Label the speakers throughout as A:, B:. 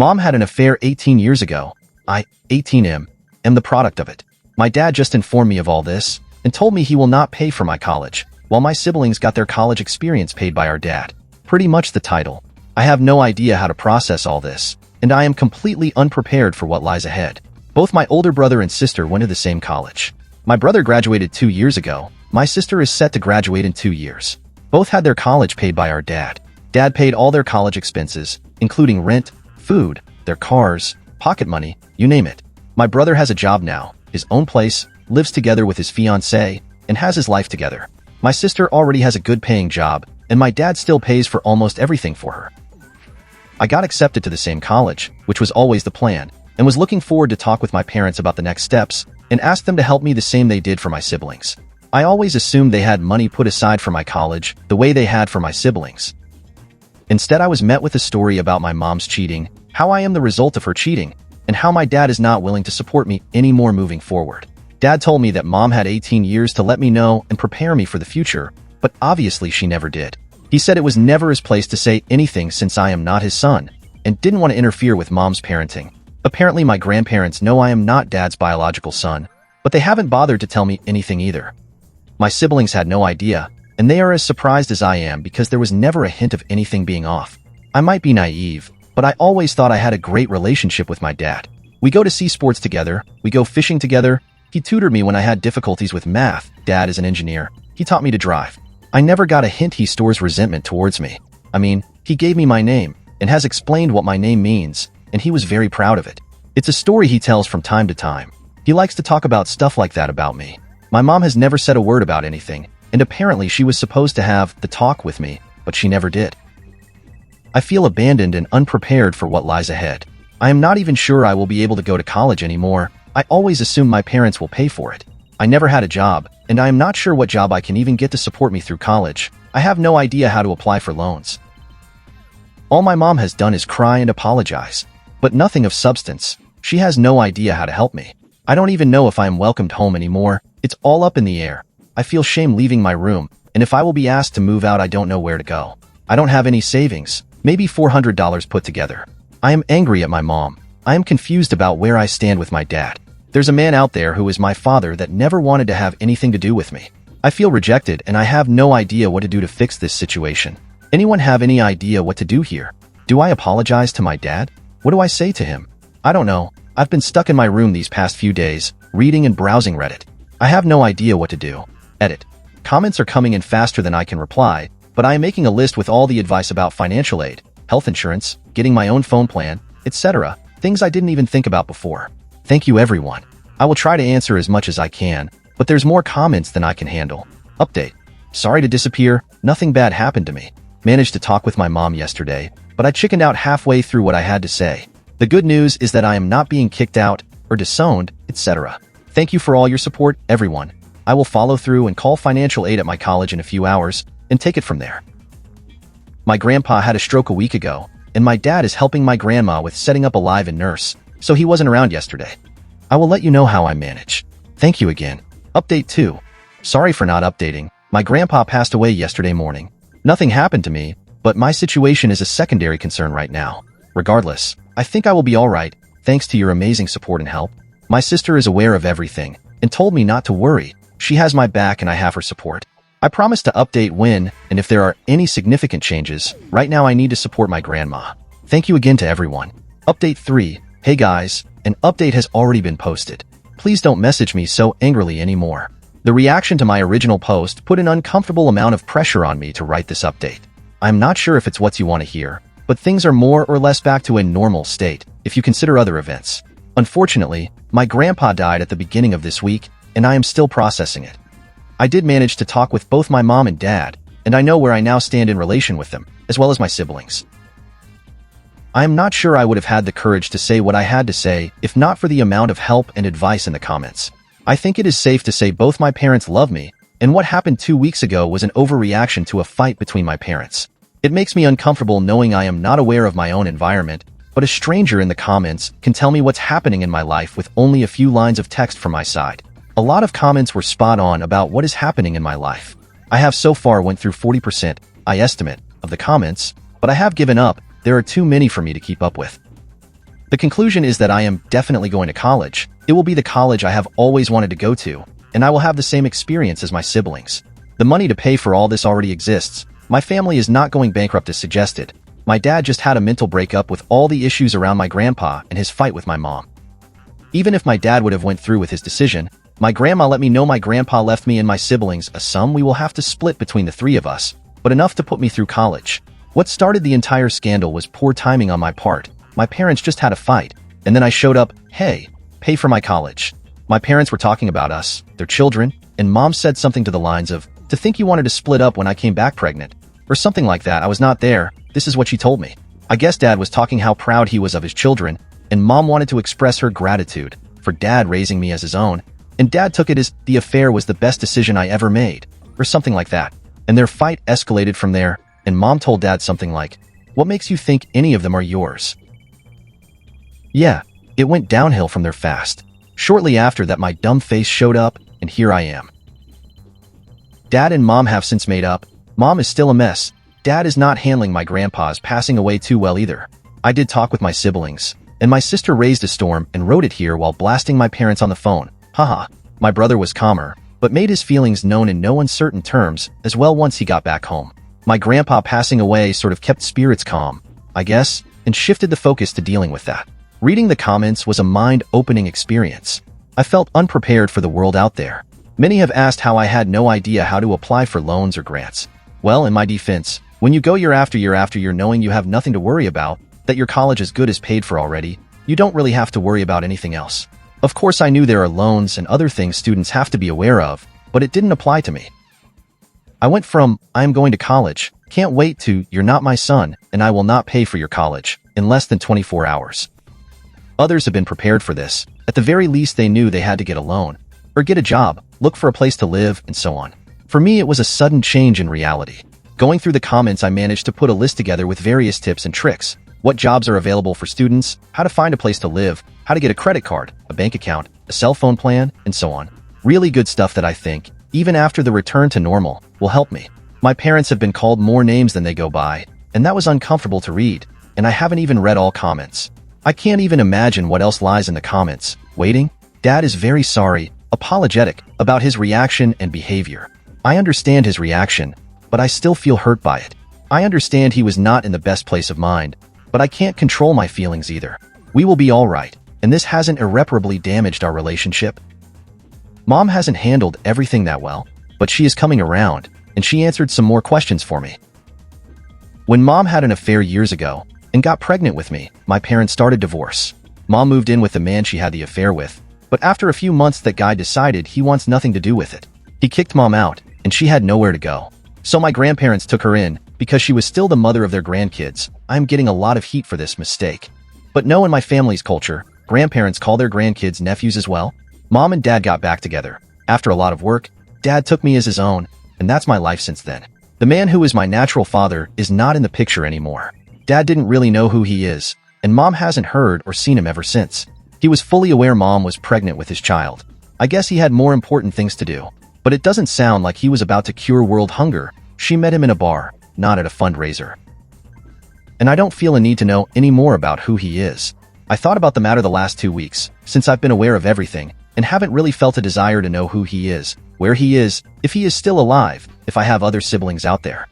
A: Mom had an affair 18 years ago. I, 18M, am the product of it. My dad just informed me of all this and told me he will not pay for my college, while my siblings got their college experience paid by our dad. Pretty much the title. I have no idea how to process all this, and I am completely unprepared for what lies ahead. Both my older brother and sister went to the same college. My brother graduated 2 years ago. My sister is set to graduate in 2 years. Both had their college paid by our dad. Dad paid all their college expenses, including rent, food, their cars, pocket money, you name it. My brother has a job now, his own place, lives together with his fiancée, and has his life together. My sister already has a good paying job, and my dad still pays for almost everything for her. I got accepted to the same college, which was always the plan, and was looking forward to talk with my parents about the next steps and ask them to help me the same they did for my siblings. I always assumed they had money put aside for my college the way they had for my siblings. Instead, I was met with a story about my mom's cheating, how I am the result of her cheating, and how my dad is not willing to support me anymore moving forward. Dad told me that mom had 18 years to let me know and prepare me for the future, but obviously she never did. He said it was never his place to say anything since I am not his son, and didn't want to interfere with mom's parenting. Apparently my grandparents know I am not dad's biological son, but they haven't bothered to tell me anything either. My siblings had no idea, and they are as surprised as I am because there was never a hint of anything being off. I might be naive, but I always thought I had a great relationship with my dad. We go to see sports together, we go fishing together. He tutored me when I had difficulties with math. Dad is an engineer. He taught me to drive. I never got a hint he stores resentment towards me. I mean, he gave me my name and has explained what my name means, and he was very proud of it. It's a story he tells from time to time. He likes to talk about stuff like that about me. My mom has never said a word about anything, and apparently she was supposed to have the talk with me, but she never did. I feel abandoned and unprepared for what lies ahead. I am not even sure I will be able to go to college anymore. I always assume my parents will pay for it. I never had a job, and I am not sure what job I can even get to support me through college. I have no idea how to apply for loans. All my mom has done is cry and apologize, but nothing of substance. She has no idea how to help me. I don't even know if I am welcomed home anymore. It's all up in the air. I feel shame leaving my room, and if I will be asked to move out, I don't know where to go. I don't have any savings, maybe $400 put together. I am angry at my mom. I am confused about where I stand with my dad. There's a man out there who is my father that never wanted to have anything to do with me. I feel rejected, and I have no idea what to do to fix this situation. Anyone have any idea what to do here? Do I apologize to my dad? What do I say to him? I don't know. I've been stuck in my room these past few days, reading and browsing Reddit. I have no idea what to do. Edit. Comments are coming in faster than I can reply, but I am making a list with all the advice about financial aid, health insurance, getting my own phone plan, etc. Things I didn't even think about before. Thank you, everyone. I will try to answer as much as I can, but there's more comments than I can handle. Update. Sorry to disappear. Nothing bad happened to me. Managed to talk with my mom yesterday, but I chickened out halfway through what I had to say. The good news is that I am not being kicked out or disowned, etc. Thank you for all your support, everyone. I will follow through and call financial aid at my college in a few hours and take it from there. My grandpa had a stroke a week ago, and my dad is helping my grandma with setting up a live-in nurse, so he wasn't around yesterday. I will let you know how I manage. Thank you again. Update 2. Sorry for not updating. My grandpa passed away yesterday morning. Nothing happened to me, but my situation is a secondary concern right now. Regardless, I think I will be alright, thanks to your amazing support and help. My sister is aware of everything and told me not to worry. She has my back and I have her support. I promise to update when and if there are any significant changes. Right now I need to support my grandma. Thank you again to everyone. Update 3. Hey guys, an update has already been posted. Please don't message me so angrily anymore. The reaction to my original post put an uncomfortable amount of pressure on me to write this update. I'm not sure if it's what you want to hear, but things are more or less back to a normal state if you consider other events. Unfortunately, my grandpa died at the beginning of this week, and I am still processing it. I did manage to talk with both my mom and dad, and I know where I now stand in relation with them, as well as my siblings. I am not sure I would have had the courage to say what I had to say if not for the amount of help and advice in the comments. I think it is safe to say both my parents love me, and what happened 2 weeks ago was an overreaction to a fight between my parents. It makes me uncomfortable knowing I am not aware of my own environment, but a stranger in the comments can tell me what's happening in my life with only a few lines of text from my side. A lot of comments were spot on about what is happening in my life. I have so far went through 40%, I estimate, of the comments, but I have given up. There are too many for me to keep up with. The conclusion is that I am definitely going to college. It will be the college I have always wanted to go to, and I will have the same experience as my siblings. The money to pay for all this already exists. My family is not going bankrupt as suggested. My dad just had a mental breakup with all the issues around my grandpa and his fight with my mom. Even if my dad would have went through with his decision, my grandma let me know my grandpa left me and my siblings a sum we will have to split between the three of us, but enough to put me through college. What started the entire scandal was poor timing on my part. My parents just had a fight, and then I showed up, hey, pay for my college. My parents were talking about us, their children, and mom said something to the lines of, to think you wanted to split up when I came back pregnant, or something like that. I was not there. This is what she told me. I guess dad was talking how proud he was of his children, and mom wanted to express her gratitude for dad raising me as his own, and dad took it as the affair was the best decision I ever made, or something like that. And their fight escalated from there, and mom told dad something like, what makes you think any of them are yours? Yeah, it went downhill from there fast. Shortly after that, my dumb face showed up, and here I am. Dad and mom have since made up. Mom is still a mess. Dad is not handling my grandpa's passing away too well either. I did talk with my siblings, and my sister raised a storm and wrote it here while blasting my parents on the phone. Haha. My brother was calmer, but made his feelings known in no uncertain terms as well once he got back home. My grandpa passing away sort of kept spirits calm, I guess, and shifted the focus to dealing with that. Reading the comments was a mind-opening experience. I felt unprepared for the world out there. Many have asked how I had no idea how to apply for loans or grants. Well, in my defense, when you go year after year knowing you have nothing to worry about, that your college is good as paid for already, you don't really have to worry about anything else. Of course, I knew there are loans and other things students have to be aware of, but it didn't apply to me. I went from, I am going to college, can't wait to, you're not my son, and I will not pay for your college, in less than 24 hours. Others have been prepared for this. At the very least, they knew they had to get a loan, or get a job, look for a place to live, and so on. For me, it was a sudden change in reality. Going through the comments, I managed to put a list together with various tips and tricks. What jobs are available for students, how to find a place to live, how to get a credit card, a bank account, a cell phone plan, and so on. Really good stuff that I think, even after the return to normal, will help me. My parents have been called more names than they go by, and that was uncomfortable to read, and I haven't even read all comments. I can't even imagine what else lies in the comments. Waiting? Dad is very sorry, apologetic about his reaction and behavior. I understand his reaction, but I still feel hurt by it. I understand he was not in the best place of mind, but I can't control my feelings either. We will be all right, and this hasn't irreparably damaged our relationship. Mom hasn't handled everything that well, but she is coming around, and she answered some more questions for me. When Mom had an affair years ago and got pregnant with me, my parents started divorce. Mom moved in with the man she had the affair with, but after a few months that guy decided he wants nothing to do with it. He kicked Mom out, and she had nowhere to go. So my grandparents took her in, because she was still the mother of their grandkids. I'm getting a lot of heat for this mistake. But no, in my family's culture, grandparents call their grandkids nephews as well. Mom and Dad got back together. After a lot of work, Dad took me as his own, and that's my life since then. The man who is my natural father is not in the picture anymore. Dad didn't really know who he is, and Mom hasn't heard or seen him ever since. He was fully aware Mom was pregnant with his child. I guess he had more important things to do. But it doesn't sound like he was about to cure world hunger. She met him in a bar, not at a fundraiser. And I don't feel a need to know any more about who he is. I thought about the matter the last 2 weeks, since I've been aware of everything, and haven't really felt a desire to know who he is, where he is, if he is still alive, if I have other siblings out there.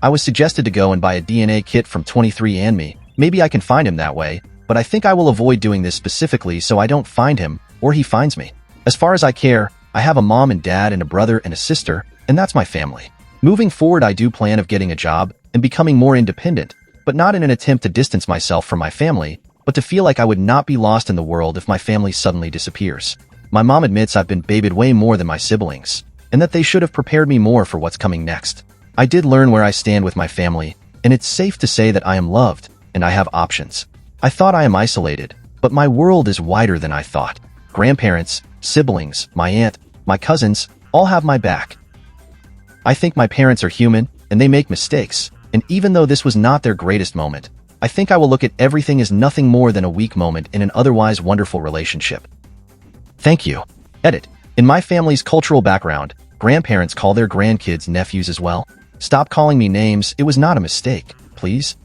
A: I was suggested to go and buy a DNA kit from 23andMe. Maybe I can find him that way, but I think I will avoid doing this specifically so I don't find him, or he finds me. As far as I care, I have a mom and dad and a brother and a sister, and that's my family. Moving forward, I do plan of getting a job and becoming more independent, but not in an attempt to distance myself from my family, but to feel like I would not be lost in the world if my family suddenly disappears. My mom admits I've been babied way more than my siblings, and that they should have prepared me more for what's coming next. I did learn where I stand with my family, and it's safe to say that I am loved, and I have options. I thought I am isolated, but my world is wider than I thought. Grandparents, siblings, my aunt, my cousins, all have my back. I think my parents are human, and they make mistakes, and even though this was not their greatest moment, I think I will look at everything as nothing more than a weak moment in an otherwise wonderful relationship. Thank you. Edit. In my family's cultural background, grandparents call their grandkids nephews as well. Stop calling me names, it was not a mistake, please.